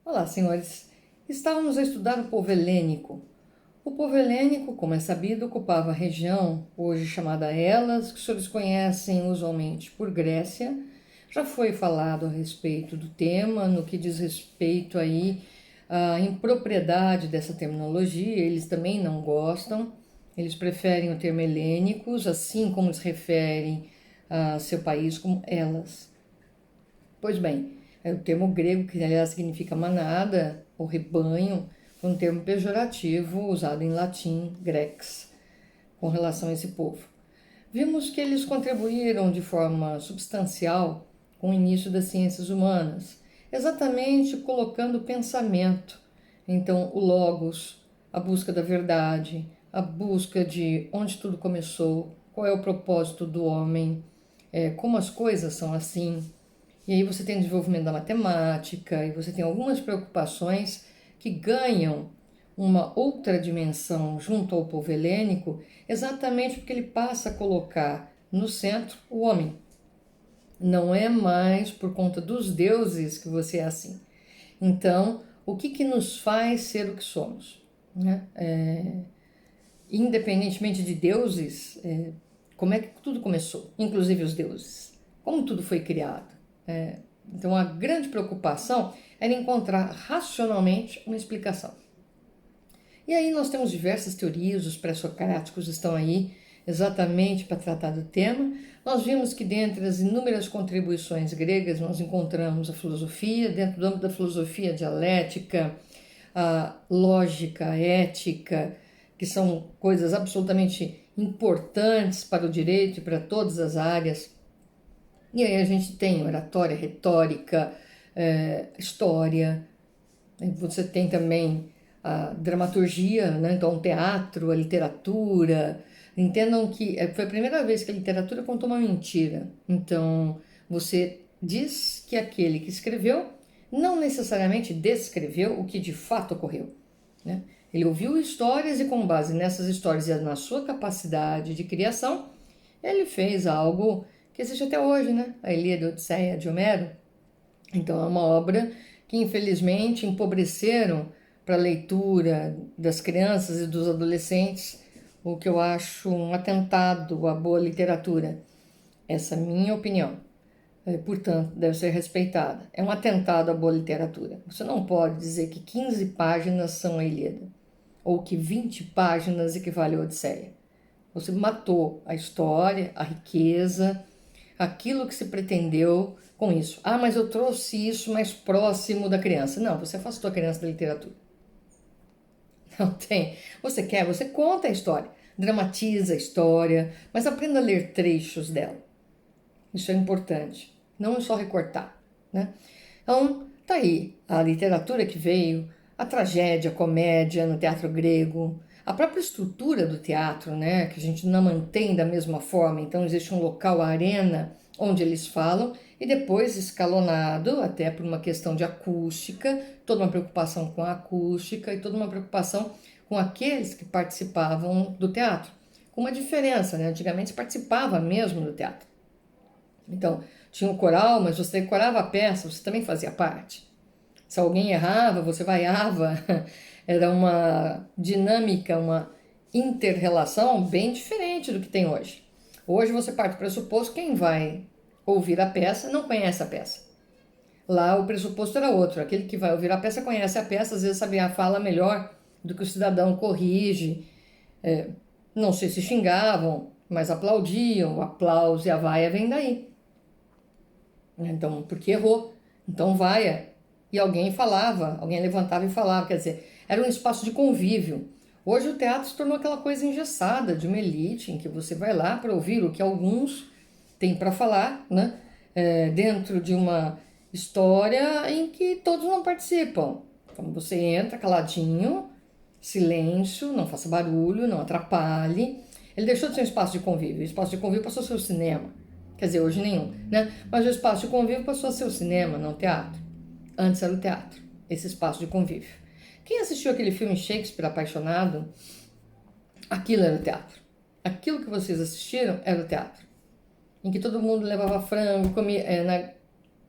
Olá, senhores. Estávamos a estudar o povo helênico. O povo helênico, como é sabido, ocupava a região, hoje chamada Elas, que os senhores conhecem usualmente por Grécia. Já foi falado a respeito do tema, no que diz respeito aí à impropriedade dessa terminologia, eles também não gostam, eles preferem o termo helênicos, assim como se referem a seu país como Elas. Pois bem, é o termo grego, que aliás significa manada ou rebanho, foi um termo pejorativo usado em latim, grex, com relação a esse povo. Vimos que eles contribuíram de forma substancial com o início das ciências humanas, exatamente colocando o pensamento, então o logos, a busca da verdade, a busca de onde tudo começou, qual é o propósito do homem, como as coisas são assim. E aí você tem o desenvolvimento da matemática e você tem algumas preocupações que ganham uma outra dimensão junto ao povo helênico, exatamente porque ele passa a colocar no centro o homem. Não é mais por conta dos deuses que você é assim. Então, o que nos faz ser o que somos? Né? Independentemente de deuses, como é que tudo começou? Inclusive os deuses. Como tudo foi criado? Então, a grande preocupação era encontrar racionalmente uma explicação. E aí nós temos diversas teorias, os pré-socráticos estão aí exatamente para tratar do tema. Nós vimos que dentre as inúmeras contribuições gregas nós encontramos a filosofia, dentro do âmbito da filosofia, a dialética, a lógica, a ética, que são coisas absolutamente importantes para o direito e para todas as áreas. E aí a gente tem oratória, retórica, história, você tem também a dramaturgia, né? Então o teatro, a literatura. Entendam que foi a primeira vez que a literatura contou uma mentira. Então você diz que aquele que escreveu não necessariamente descreveu o que de fato ocorreu, né? Ele ouviu histórias e com base nessas histórias e na sua capacidade de criação, ele fez algo que existe até hoje, né? A Ilíada e a Odisseia de Homero. Então é uma obra que infelizmente empobreceram para a leitura das crianças e dos adolescentes, o que eu acho um atentado à boa literatura. Essa é a minha opinião. Portanto, deve ser respeitada. É um atentado à boa literatura. Você não pode dizer que 15 páginas são a Ilíada, ou que 20 páginas equivale à Odisseia. Você matou a história, a riqueza, aquilo que se pretendeu com isso. Ah, mas eu trouxe isso mais próximo da criança. Não, você afastou a criança da literatura. Não tem. Você quer, você conta a história, dramatiza a história, mas aprenda a ler trechos dela. Isso é importante. Não só recortar, né? Então, tá aí a literatura que veio, a tragédia, a comédia no teatro grego, a própria estrutura do teatro, né, que a gente não mantém da mesma forma. Então existe um local, a arena, onde eles falam, e depois escalonado, até por uma questão de acústica, toda uma preocupação com a acústica e toda uma preocupação com aqueles que participavam do teatro. Com uma diferença, né? Antigamente se participava mesmo do teatro. Então, tinha um coral, mas você decorava a peça, você também fazia parte. Se alguém errava, você vaiava. Era uma dinâmica, uma inter-relação bem diferente do que tem hoje. Hoje você parte do pressuposto que quem vai ouvir a peça não conhece a peça. Lá o pressuposto era outro. Aquele que vai ouvir a peça conhece a peça, às vezes sabe a fala melhor do que o cidadão, corrige. Não sei se xingavam, mas aplaudiam. O aplauso e a vaia vem daí. Então, porque errou. Então vaia. E alguém falava, alguém levantava e falava. Quer dizer, era um espaço de convívio. Hoje o teatro se tornou aquela coisa engessada de uma elite em que você vai lá para ouvir o que alguns têm para falar, né? Dentro de uma história em que todos não participam. Então você entra caladinho, silêncio, não faça barulho, não atrapalhe. Ele deixou de ser um espaço de convívio. O espaço de convívio passou a ser o cinema. Quer dizer, hoje nenhum, né? Mas o espaço de convívio passou a ser o cinema, não o teatro. Antes era o teatro, esse espaço de convívio. Quem assistiu aquele filme Shakespeare Apaixonado, aquilo era o teatro. Aquilo que vocês assistiram era o teatro. Em que todo mundo levava frango, comia.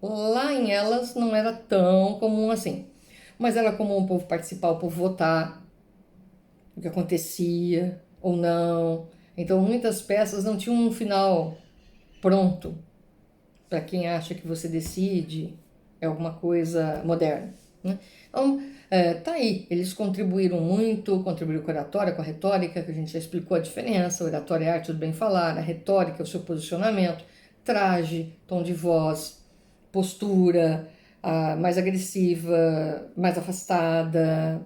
Lá em Elas não era tão comum assim. mas era comum o povo participar, o povo votar, o que acontecia ou não. Então, muitas peças não tinham um final pronto para quem acha que você decide é alguma coisa moderna, né? Então, tá aí, eles contribuíram muito, contribuíram com a oratória, com a retórica, que a gente já explicou a diferença. A oratória é a arte do bem falar, a retórica é o seu posicionamento, traje, tom de voz, postura, mais agressiva, mais afastada,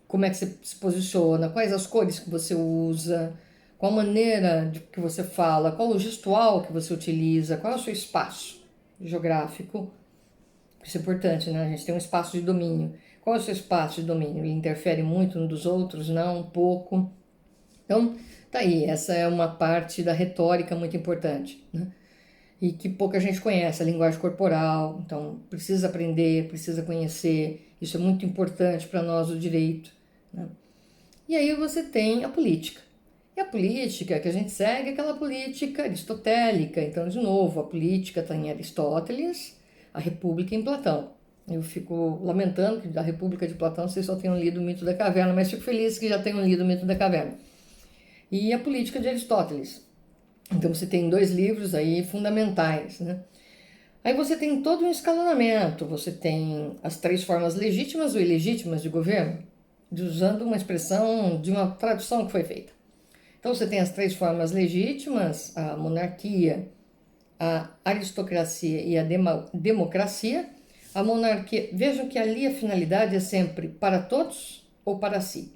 como é que você se posiciona, quais as cores que você usa, qual a maneira que você fala, qual o gestual que você utiliza, qual é o seu espaço geográfico. Isso é importante, né? A gente tem um espaço de domínio. Qual é o seu espaço de domínio? Ele interfere muito um dos outros? Não, um pouco. Então, tá aí. Essa é uma parte da retórica muito importante, né? E que pouca gente conhece, a linguagem corporal. Então, precisa aprender, precisa conhecer. Isso é muito importante para nós do direito, né? E aí você tem a política. E a política que a gente segue é aquela política aristotélica. Então, de novo, a política está em Aristóteles, a República em Platão. Eu fico lamentando que da República de Platão vocês só tenham lido o Mito da Caverna, mas fico feliz que já tenham lido o Mito da Caverna. E a política de Aristóteles. Então você tem 2 livros aí fundamentais, né? Aí você tem todo um escalonamento, você tem as 3 formas legítimas ou ilegítimas de governo, usando uma expressão de uma tradução que foi feita. Então você tem as 3 formas legítimas, a monarquia, a aristocracia e a democracia. A monarquia, vejam que ali a finalidade é sempre para todos ou para si,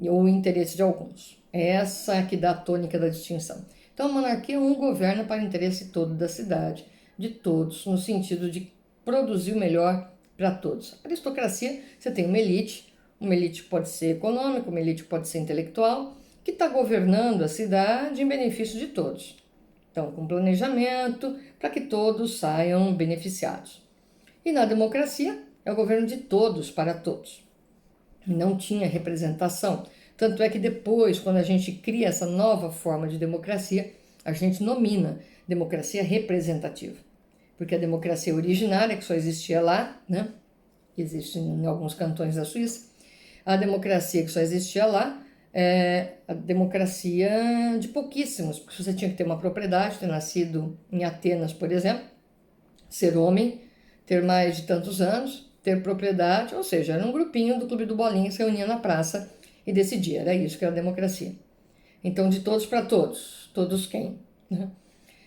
ou o interesse de alguns. É essa que dá a tônica da distinção. Então a monarquia governa para o interesse todo da cidade, de todos, no sentido de produzir o melhor para todos. A aristocracia, você tem uma elite pode ser econômica, uma elite pode ser intelectual, que está governando a cidade em benefício de todos. Então, com planejamento, para que todos saiam beneficiados. E na democracia, é o governo de todos para todos. Não tinha representação. Tanto é que depois, quando a gente cria essa nova forma de democracia, a gente nomina democracia representativa. Porque a democracia originária, que só existia lá, né? Existe em alguns cantões da Suíça, a democracia que só existia lá é a democracia de pouquíssimos, porque você tinha que ter uma propriedade, ter nascido em Atenas, por exemplo, ser homem, ter mais de tantos anos, ter propriedade, ou seja, era um grupinho do Clube do Bolinha que se reunia na praça e decidia, era isso que era a democracia. Então, de todos para todos, todos quem? Né?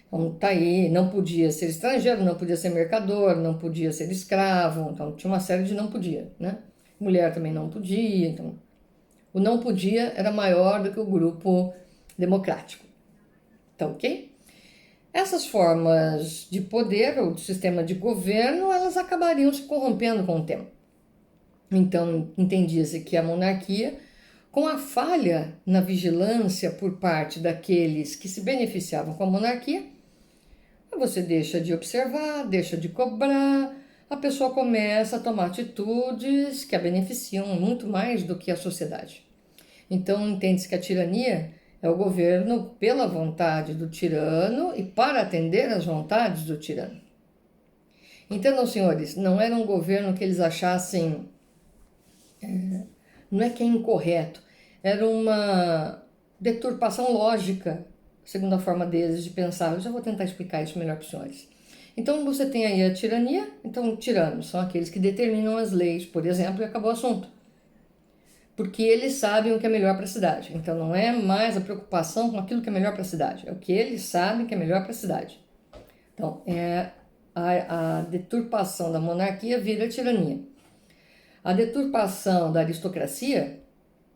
Então, tá aí, não podia ser estrangeiro, não podia ser mercador, não podia ser escravo, então tinha uma série de não podia, né? Mulher também não podia, então o não podia era maior do que o grupo democrático. Tá ok? Essas formas de poder ou de sistema de governo, elas acabariam se corrompendo com o tempo. Então, entendia-se que a monarquia, com a falha na vigilância por parte daqueles que se beneficiavam com a monarquia, você deixa de observar, deixa de cobrar, a pessoa começa a tomar atitudes que a beneficiam muito mais do que a sociedade. Então, entende-se que a tirania é o governo pela vontade do tirano e para atender às vontades do tirano. Entendam, senhores, não era um governo que eles achassem, não é que é incorreto, era uma deturpação lógica, segundo a forma deles de pensar. Eu já vou tentar explicar isso melhor para os senhores. Então, você tem aí a tirania, então tiranos são aqueles que determinam as leis, por exemplo, e acabou o assunto. Porque eles sabem o que é melhor para a cidade. Então não é mais a preocupação com aquilo que é melhor para a cidade, é o que eles sabem que é melhor para a cidade. Então é a deturpação da monarquia vira tirania. A deturpação da aristocracia,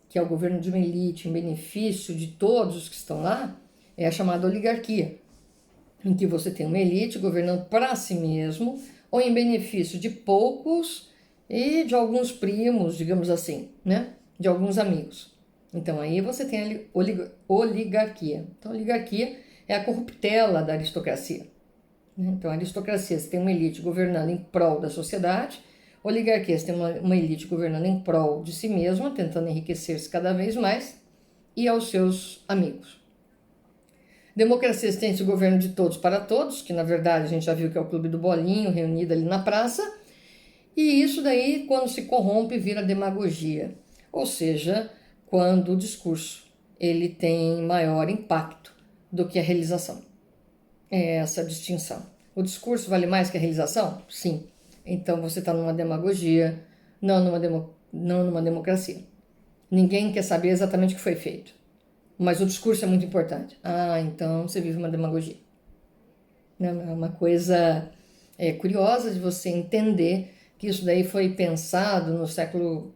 que é o governo de uma elite em benefício de todos os que estão lá, é a chamada oligarquia, em que você tem uma elite governando para si mesmo ou em benefício de poucos e de alguns primos, digamos assim, né? De alguns amigos. Então aí você tem a oligarquia. Então a oligarquia é a corruptela da aristocracia. Então a aristocracia, você tem uma elite governando em prol da sociedade, oligarquia, você tem uma elite governando em prol de si mesma, tentando enriquecer-se cada vez mais, e aos seus amigos. Democracia, você tem esse governo de todos para todos, que na verdade a gente já viu que é o Clube do Bolinho, reunido ali na praça, e isso daí, quando se corrompe, vira demagogia, ou seja, quando o discurso ele tem maior impacto do que a realização. É essa a distinção. O discurso vale mais que a realização? Sim. Então você está numa demagogia, não numa democracia. Ninguém quer saber exatamente o que foi feito, mas o discurso é muito importante. Ah, então você vive uma demagogia. É uma coisa curiosa de você entender que isso daí foi pensado no século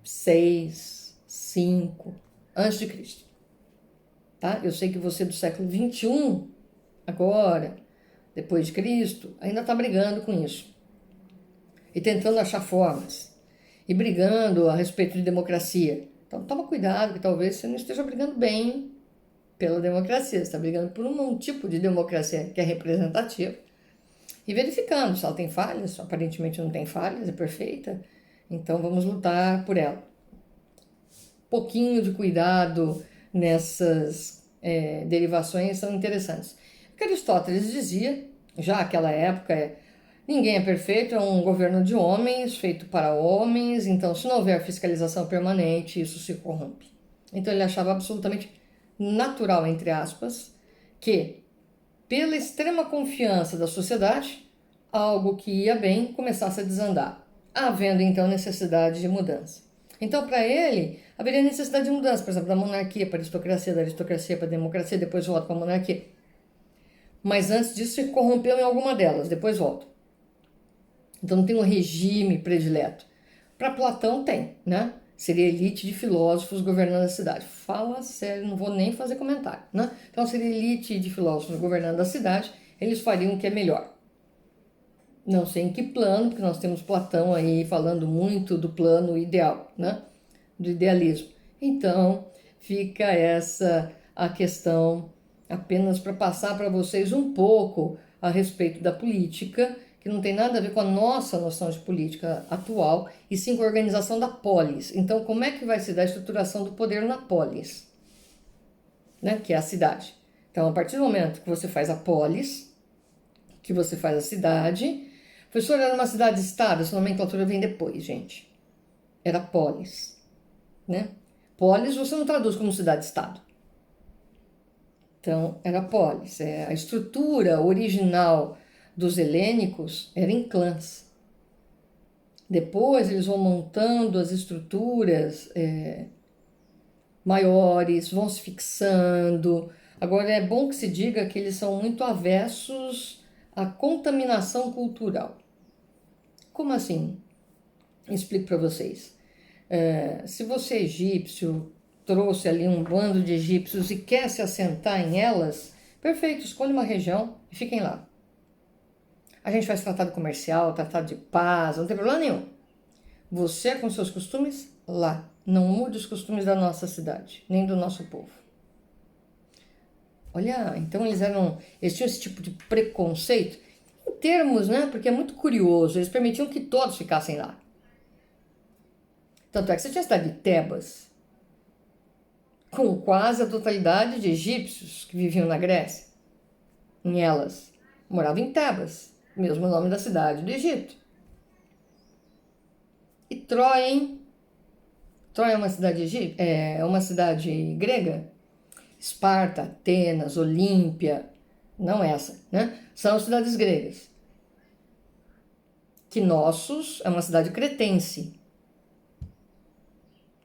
6, 5, antes de Cristo. Tá? Eu sei que você do século 21, agora, depois de Cristo, ainda está brigando com isso. E tentando achar formas. E brigando a respeito de democracia. Então toma cuidado que talvez você não esteja brigando bem pela democracia. Você está brigando por um tipo de democracia que é representativa. E verificando se ela tem falhas. Aparentemente não tem falhas, é perfeita. Então vamos lutar por ela. Pouquinho de cuidado nessas derivações são interessantes. O que Aristóteles dizia, já naquela época, ninguém é perfeito, é um governo de homens, feito para homens, então se não houver fiscalização permanente, isso se corrompe. Então ele achava absolutamente natural, entre aspas, que pela extrema confiança da sociedade, algo que ia bem começasse a desandar, havendo então necessidade de mudança. Então, para ele, haveria necessidade de mudança, por exemplo, da monarquia para a aristocracia, da aristocracia para a democracia, depois volta para a monarquia. Mas antes disso, se corrompeu em alguma delas, depois volta. Então, não tem um regime predileto. Para Platão, tem, né? Seria elite de filósofos governando a cidade. Fala sério, não vou nem fazer comentário, né? Então, seria elite de filósofos governando a cidade, eles fariam o que é melhor. Não sei em que plano, porque nós temos Platão aí falando muito do plano ideal, né? Do idealismo. Então, fica essa a questão apenas para passar para vocês um pouco a respeito da política, que não tem nada a ver com a nossa noção de política atual, e sim com a organização da polis. Então, como é que vai se dar a estruturação do poder na polis, né? Que é a cidade. Então, a partir do momento que você faz a polis, que você faz a cidade... Professor, era uma cidade-estado, essa nomenclatura vem depois, gente. Era polis, né? Polis você não traduz como cidade-estado. Então, era polis. A estrutura original dos helênicos era em clãs. Depois eles vão montando as estruturas maiores, vão se fixando. Agora, é bom que se diga que eles são muito avessos à contaminação cultural. Como assim? Explico para vocês. Se você é egípcio, trouxe ali um bando de egípcios e quer se assentar em elas, perfeito, escolha uma região e fiquem lá. A gente faz tratado comercial, tratado de paz, não tem problema nenhum. Você com seus costumes, lá. Não mude os costumes da nossa cidade, nem do nosso povo. Olha, então eles tinham esse tipo de preconceito, em termos, né? Porque é muito curioso, eles permitiam que todos ficassem lá. Tanto é que você tinha a cidade de Tebas, com quase a totalidade de egípcios que viviam na Grécia. Em elas, moravam em Tebas, mesmo nome da cidade do Egito. E Troia, hein? Troia é uma cidade é uma cidade grega? Esparta, Atenas, Olímpia, não essa, né? São cidades gregas. Knossos é uma cidade cretense.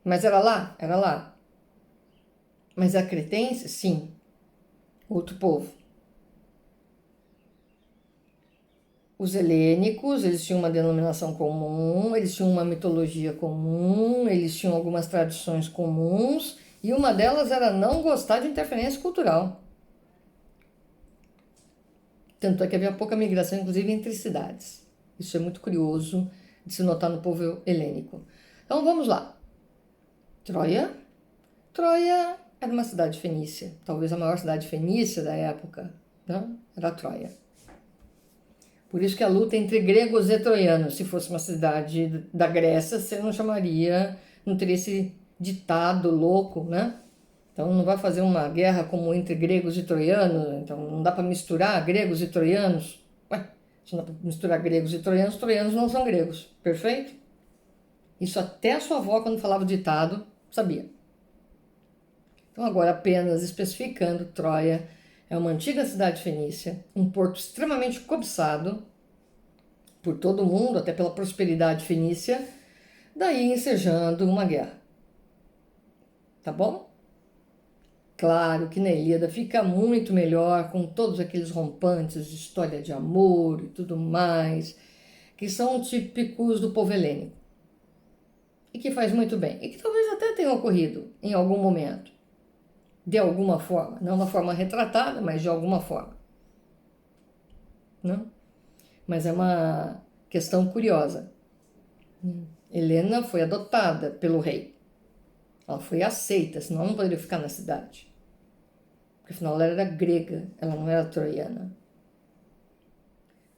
Mas era lá? Era lá. Mas é cretense? Sim. Outro povo. Os helênicos, eles tinham uma denominação comum, eles tinham uma mitologia comum, eles tinham algumas tradições comuns, e uma delas era não gostar de interferência cultural. Tanto é que havia pouca migração, inclusive, entre cidades. Isso é muito curioso de se notar no povo helênico. Então, vamos lá. Troia. Troia era uma cidade fenícia, talvez a maior cidade fenícia da época, né? Era Troia. Por isso que a luta entre gregos e troianos, se fosse uma cidade da Grécia, você não chamaria, não teria esse ditado louco, né? Então não vai fazer uma guerra como entre gregos e troianos, então não dá para misturar gregos e troianos. Ué, Se não dá para misturar gregos e troianos não são gregos. Perfeito? Isso até a sua avó, quando falava o ditado, sabia. Então, agora, apenas especificando, Troia é uma antiga cidade fenícia, um porto extremamente cobiçado por todo mundo, até pela prosperidade fenícia, daí ensejando uma guerra. Tá bom? Claro que na Ilíada fica muito melhor com todos aqueles rompantes de história de amor e tudo mais, que são típicos do povo helênico. E que faz muito bem. E que talvez até tenha ocorrido em algum momento. De alguma forma. Não de uma forma retratada, mas de alguma forma. Não? Mas é uma questão curiosa. Helena foi adotada pelo rei. Ela foi aceita, senão não poderia ficar na cidade. Porque afinal ela era grega, ela não era troiana.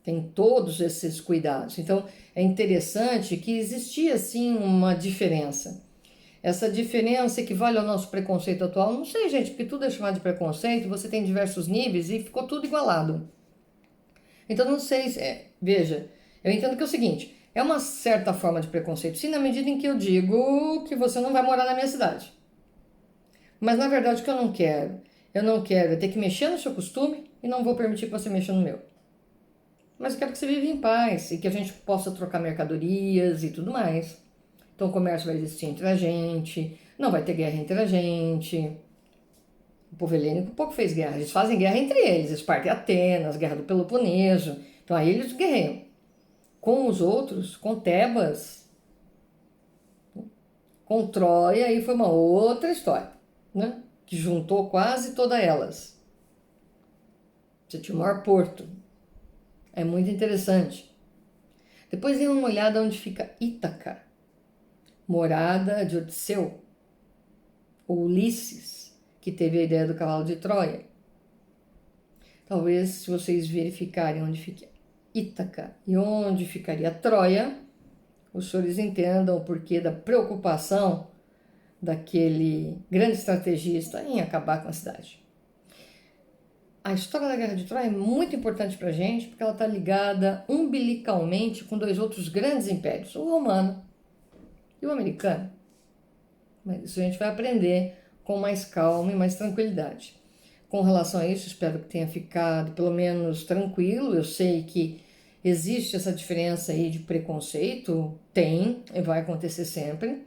Tem todos esses cuidados. Então é interessante que existia sim uma diferença. Essa diferença equivale ao nosso preconceito atual? Não sei, gente, porque tudo é chamado de preconceito, você tem diversos níveis e ficou tudo igualado. Então não sei, veja, eu entendo que é o seguinte, é uma certa forma de preconceito, sim, na medida em que eu digo que você não vai morar na minha cidade. Mas na verdade o que eu não quero é ter que mexer no seu costume e não vou permitir que você mexa no meu. Mas eu quero que você viva em paz e que a gente possa trocar mercadorias e tudo mais. Então o comércio vai existir entre a gente, não vai ter guerra entre a gente. O povo helênico pouco fez guerra, eles fazem guerra entre eles, Esparta e Atenas, guerra do Peloponeso. Então aí eles guerreiam. Com os outros, com Tebas, com Troia, aí foi uma outra história, né? Que juntou quase todas elas. Você tinha o maior porto. É muito interessante. Depois dê uma olhada onde fica Ítaca, morada de Odisseu, ou Ulisses, que teve a ideia do cavalo de Troia. Talvez, se vocês verificarem onde fica Ítaca e onde ficaria Troia, os senhores entendam o porquê da preocupação daquele grande estrategista em acabar com a cidade. A história da Guerra de Troia é muito importante para a gente porque ela está ligada umbilicalmente com dois outros grandes impérios, o romano e o americano. Mas isso a gente vai aprender com mais calma e mais tranquilidade. Com relação a isso, espero que tenha ficado pelo menos tranquilo. Eu sei que existe essa diferença aí de preconceito, tem e vai acontecer sempre.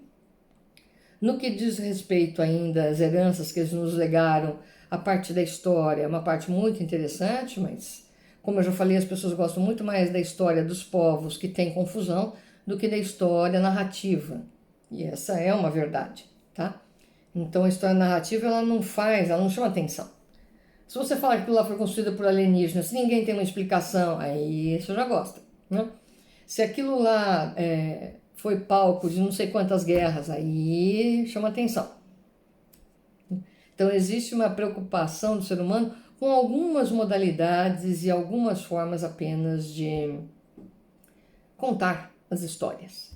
No que diz respeito ainda às heranças que eles nos legaram, a parte da história é uma parte muito interessante, mas como eu já falei, as pessoas gostam muito mais da história dos povos que tem confusão do que da história narrativa. E essa é uma verdade, tá? Então a história narrativa ela não chama atenção. Se você fala que aquilo lá foi construído por alienígenas, se ninguém tem uma explicação, aí você já gosta, né? Se aquilo lá foi palco de não sei quantas guerras, aí chama atenção. Então existe uma preocupação do ser humano com algumas modalidades e algumas formas apenas de contar as histórias.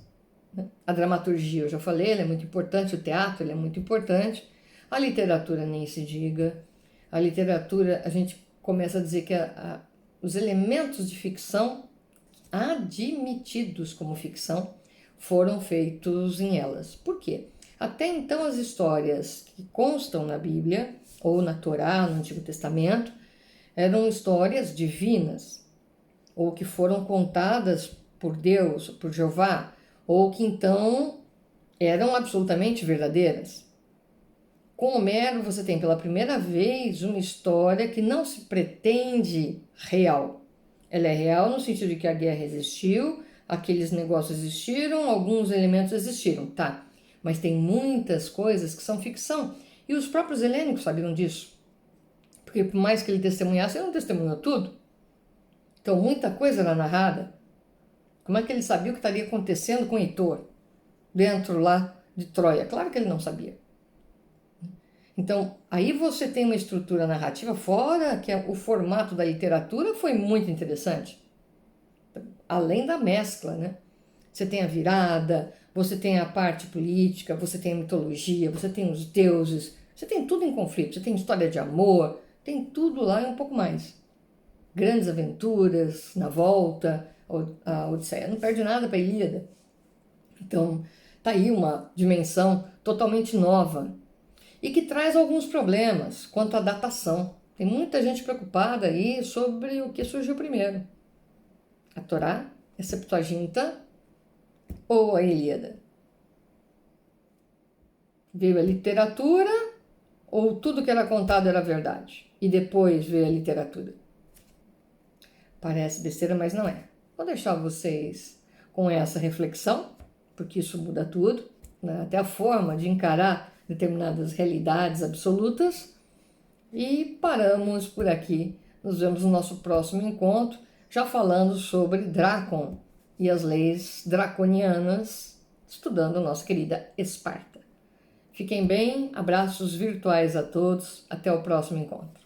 A dramaturgia, eu já falei, ela é muito importante, o teatro ele é muito importante, a literatura nem se diga. A literatura, a gente começa a dizer que os elementos de ficção admitidos como ficção foram feitos em elas. Por quê? Até então as histórias que constam na Bíblia ou na Torá, no Antigo Testamento, eram histórias divinas ou que foram contadas por Deus, por Jeová, ou que então eram absolutamente verdadeiras. Com Homero você tem pela primeira vez uma história que não se pretende real. Ela é real no sentido de que a guerra existiu, aqueles negócios existiram, alguns elementos existiram, tá? Mas tem muitas coisas que são ficção. E os próprios helênicos sabiam disso. Porque por mais que ele testemunhasse, ele não testemunhou tudo. Então muita coisa era narrada. Como é que ele sabia o que estaria acontecendo com Heitor dentro lá de Troia? Claro que ele não sabia. Então, aí você tem uma estrutura narrativa fora, que o formato da literatura foi muito interessante. Além da mescla, né? Você tem a virada, você tem a parte política, você tem a mitologia, você tem os deuses, você tem tudo em conflito, você tem história de amor, tem tudo lá e um pouco mais. grandes aventuras na volta, a Odisseia não perde nada para a Ilíada. Então, tá aí uma dimensão totalmente nova e que traz alguns problemas quanto à datação. Tem muita gente preocupada aí sobre o que surgiu primeiro, a Torá, a Septuaginta ou a Ilíada. Veio a literatura ou tudo que era contado era verdade? E depois veio a literatura. Parece besteira, mas não é. Vou deixar vocês com essa reflexão, porque isso muda tudo, né? Até a forma de encarar determinadas realidades absolutas. E paramos por aqui. Nos vemos no nosso próximo encontro, já falando sobre Drácon e as leis draconianas, estudando a nossa querida Esparta. Fiquem bem, abraços virtuais a todos, até o próximo encontro.